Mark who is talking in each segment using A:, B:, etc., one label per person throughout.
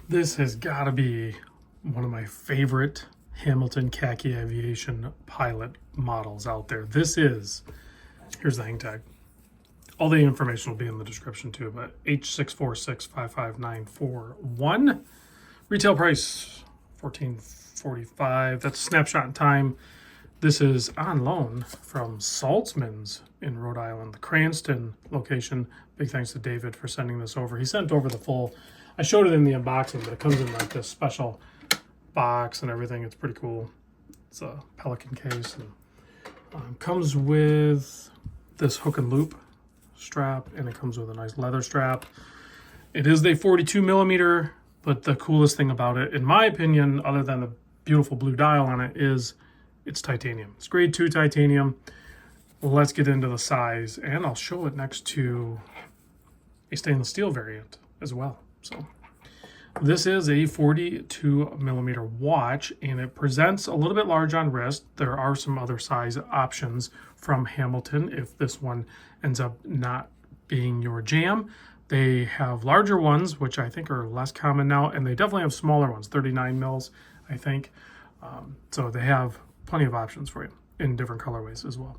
A: This has got to be one of my favorite Hamilton Khaki Aviation pilot models out there. Here's the hang tag. All the information will be in the description too, but H646-55941. Retail price, $14.45. That's a snapshot in time. This is on loan from Saltzmans in Rhode Island, the Cranston location. Big thanks to David for sending this over. He sent over the full, I showed it in the unboxing, but it comes in like this special box and everything. It's pretty cool. It's a Pelican case and comes with this hook and loop strap, and it comes with a nice leather strap. It is a 42 millimeter, but the coolest thing about it, in my opinion, other than the beautiful blue dial on it, is it's titanium. It's grade 2 titanium. Let's get into the size, and I'll show it next to a stainless steel variant as well. So this is a 42 millimeter watch, and it presents a little bit large on wrist. There are some other size options from Hamilton if this one ends up not being your jam. They have larger ones, which I think are less common now, and they definitely have smaller ones, 39 mils, I think. So they have plenty of options for you in different colorways as well.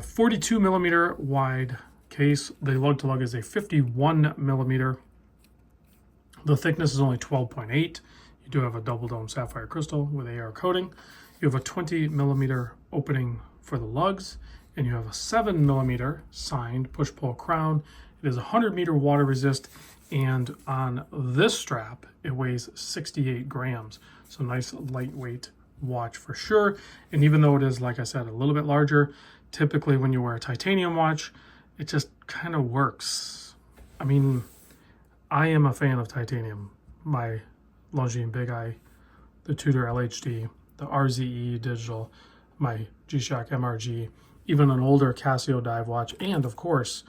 A: 42 millimeter wide case. The lug to lug is a 51 millimeter. The thickness is only 12.8. You do have a double dome sapphire crystal with AR coating. You have a 20 millimeter opening for the lugs, and you have a 7 millimeter signed push-pull crown. It is 100 meter water resist, and on this strap, it weighs 68 grams. So nice lightweight watch for sure. And even though it is, like I said, a little bit larger, typically when you wear a titanium watch, it just kind of works. I mean, I am a fan of titanium. My Longines Big Eye, the Tudor LHD, the RZE digital, my G-Shock MRG, even an older Casio dive watch, and of course,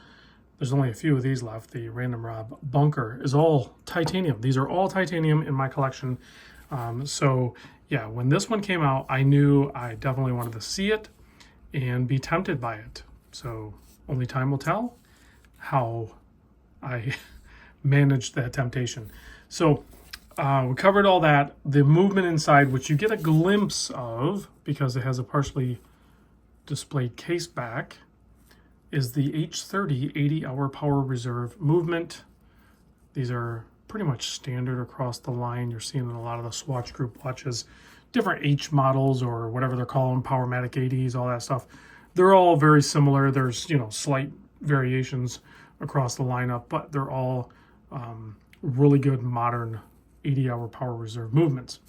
A: there's only a few of these left. The Random Rob Bunker is all titanium. These are all titanium in my collection. So yeah, when this one came out, I knew I definitely wanted to see it and be tempted by it. So only time will tell how I managed that temptation. So we covered all that. The movement inside, which you get a glimpse of because it has a partially displayed case back, is the H30 80-hour power reserve movement. These are pretty much standard across the line. You're seeing in a lot of the Swatch Group watches, different H models or whatever they're calling, Powermatic 80s, all that stuff. They're all very similar. There's, slight variations across the lineup, but they're all really good modern 80-hour power reserve movements.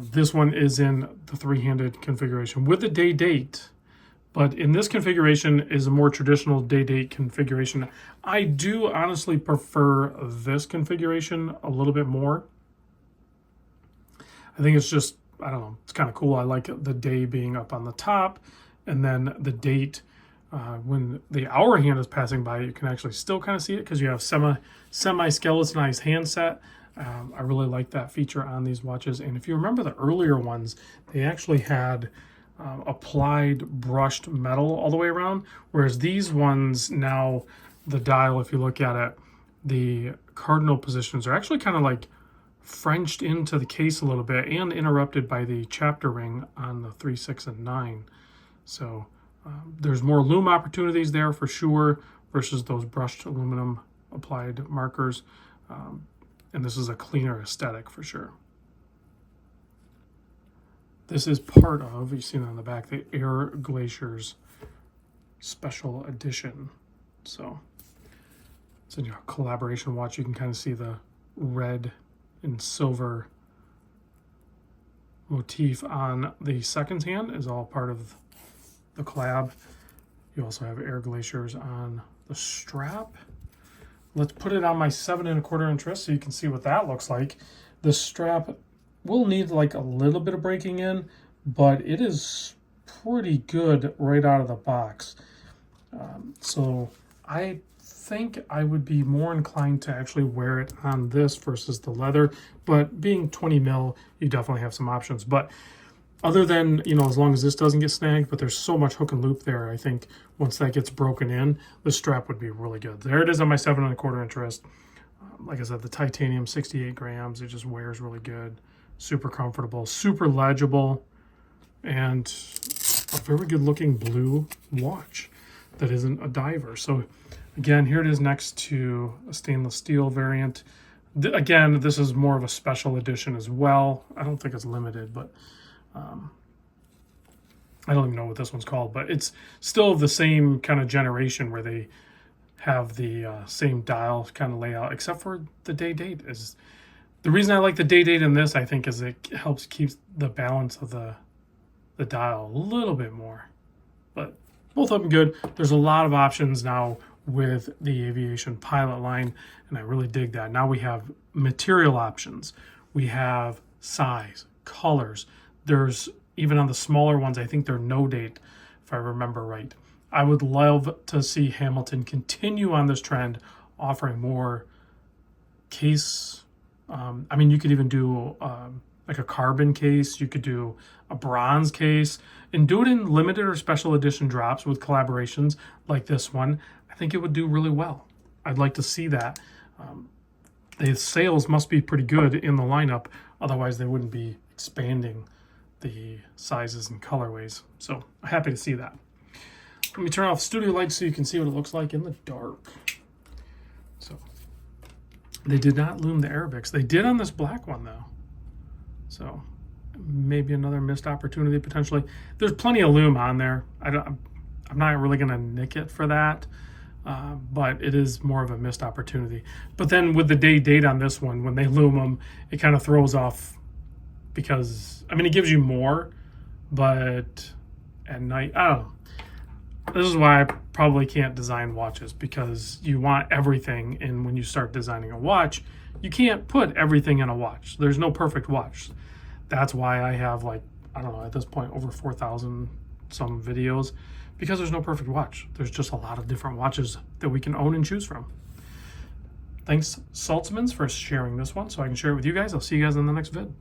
A: This one is in the three-handed configuration with the day date, but in this configuration is a more traditional day date configuration. I do honestly prefer this configuration a little bit more. I think it's just, I don't know, it's kind of cool. I like the day being up on the top, and then the date, when the hour hand is passing by, you can actually still kind of see it because you have semi-skeletonized handset. I really like that feature on these watches. And if you remember the earlier ones, they actually had applied brushed metal all the way around, whereas these ones now, the dial, if you look at it, the cardinal positions are actually kind of like Frenched into the case a little bit and interrupted by the chapter ring on the 3, 6, and 9. So there's more lume opportunities there for sure versus those brushed aluminum applied markers. And this is a cleaner aesthetic for sure. This is part of, you see on the back, the Air Glaciers Special Edition. So it's a collaboration watch. You can kind of see the red and silver motif on the second hand is all part of the collab. You also have Air Glaciers on the strap. Let's put it on my 7 1/4 inch wrist so you can see what that looks like. The strap will need like a little bit of breaking in, but it is pretty good right out of the box. So I think I would be more inclined to actually wear it on this versus the leather, but being 20 mil, you definitely have some options. But other than, as long as this doesn't get snagged, but there's so much hook and loop there, I think once that gets broken in, the strap would be really good. There it is on my 7 1/4 inch wrist. Like I said, the titanium, 68 grams. It just wears really good. Super comfortable, super legible, and a very good looking blue watch that isn't a diver. So again, here it is next to a stainless steel variant. Again, this is more of a special edition as well. I don't think it's limited, but I don't even know what this one's called, but it's still the same kind of generation where they have the same dial kind of layout, except for the day date. Is the reason I like the day date in this, I think, is it helps keep the balance of the dial a little bit more. But both of them good. There's a lot of options now with the Aviation Pilot line, and I really dig that. Now we have material options. We have size, colors. There's even on the smaller ones, I think they're no date, if I remember right. I would love to see Hamilton continue on this trend, offering more case. I mean, you could even do like a carbon case. You could do a bronze case and do it in limited or special edition drops with collaborations like this one. I think it would do really well. I'd like to see that. The sales must be pretty good in the lineup. Otherwise, they wouldn't be expanding the sizes and colorways. So I'm happy to see that. Let me turn off studio lights so you can see what it looks like in the dark. So they did not lume the Arabics. They did on this black one though. So maybe another missed opportunity potentially. There's plenty of lume on there. I'm not really gonna nick it for that, but it is more of a missed opportunity. But then with the day date on this one, when they lume them, it kind of throws off because, I mean, it gives you more, but at night, I don't know. This is why I probably can't design watches, because you want everything, and when you start designing a watch, you can't put everything in a watch. There's no perfect watch. That's why I have, like, I don't know, at this point, over 4,000 some videos, because there's no perfect watch. There's just a lot of different watches that we can own and choose from. Thanks, Saltzmans, for sharing this one so I can share it with you guys. I'll see you guys in the next vid.